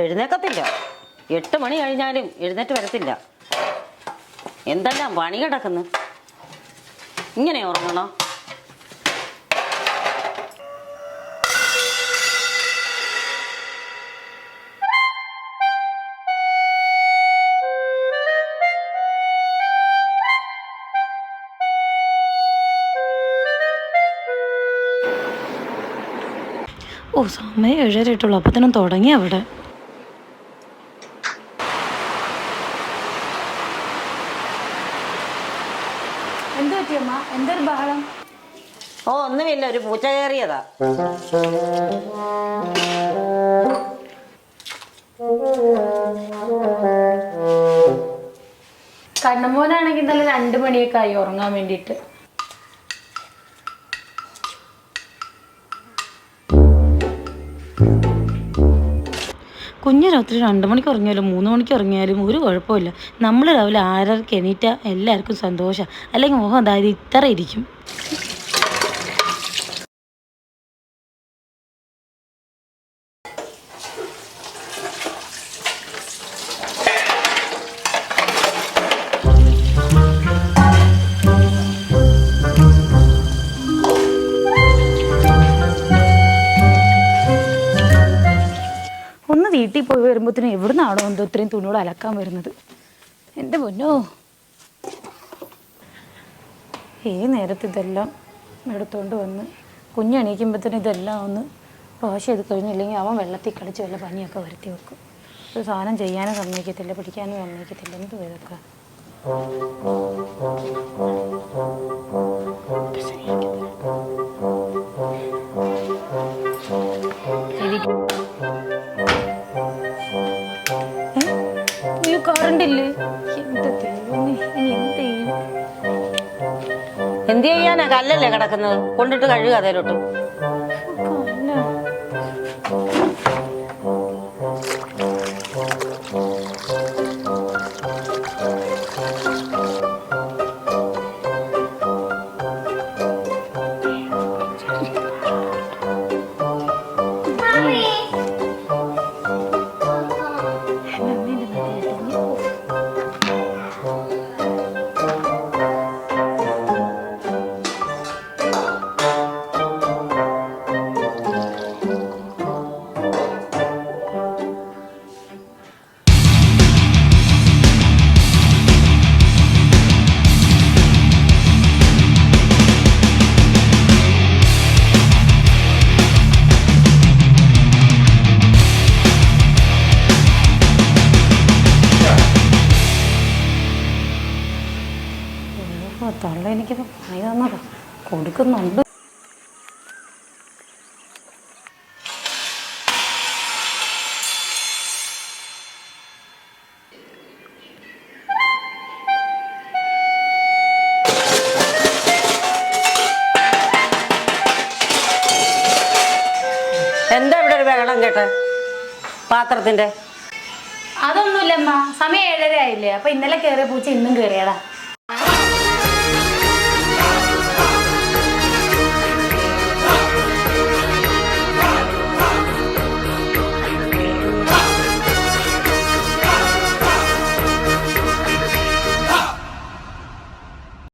എഴുന്നേക്കത്തില്ല. 8 മണി കഴിഞ്ഞാലും എഴുന്നേറ്റ് വരത്തില്ല. എന്തെല്ലാം പണി കിടക്കുന്നു. ഇങ്ങനെ ഉറങ്ങണോ? ഓ, സമയം 7:30 ആയിട്ടുള്ളൂ. അപ്പത്തിനും തുടങ്ങി അവിടെ. എന്ത് പറ്റിയമ്മ? എന്തൊരു ബഹളം? ഓ, ഒന്നുമില്ല, ഒരു പൂച്ച കയറിയതാ. കണ്ണമോനാണെങ്കിൽ ഇന്നലെ 2 മണിയൊക്കെ ആയി ഉറങ്ങാൻ വേണ്ടിയിട്ട്. കുഞ്ഞ് രാത്രി 2 മണിക്ക് ഉറങ്ങിയാലും 3 മണിക്ക് ഉറങ്ങിയാലും ഒരു കുഴപ്പമില്ല. നമ്മൾ രാവിലെ 6:30 എണീറ്റാൽ എല്ലാവർക്കും സന്തോഷം. അല്ലെങ്കിൽ മുഖം അതായത് ഇത്ര ഇരിക്കും. ഒന്ന് വീട്ടിൽ പോയി വരുമ്പോഴത്തേനും എവിടുന്നാണോ എന്തോ ഇത്രയും തുണിയോട് അലക്കാൻ വരുന്നത്. എൻ്റെ പൊന്നോ, ഈ നേരത്ത് ഇതെല്ലാം എടുത്തുകൊണ്ട് വന്ന് കുഞ്ഞെണീക്കുമ്പോഴത്തേനും ഇതെല്ലാം ഒന്ന് വാഷ് ചെയ്ത് കഴിഞ്ഞില്ലെങ്കിൽ അവൻ വെള്ളത്തിൽ കളിച്ച് വല്ല പനിയൊക്കെ വരുത്തി വെക്കും. ഒരു സാധനം ചെയ്യാനും സമ്മതിക്കത്തില്ല, പിടിക്കാനും സമ്മതിക്കത്തില്ല. എന്ത് ഇതൊക്കെ കറണ്ടില്ലേ? എന്ത് ദൈവമേ, ഇനി എന്ത് ചെയ്യും? എന്ത് ചെയ്യാനാ? കല്ലല്ലേ കിടക്കുന്നത്, കൊണ്ടിട്ട് കഴുകുക അതേലോട്ട്. തള്ള എനിക്കിത് പണി തന്നതാ, കൊടുക്കുന്നുണ്ട്. എന്താ ഇവിടെ ഒരു ബഹളം കേട്ടെ? പാത്രത്തിന്റെ അതൊന്നുമില്ലമ്മ, സമയം 7:30 ആയില്ലേ. അപ്പൊ ഇന്നലെ കയറിയ പൂച്ച ഇന്നും കയറിയതാ.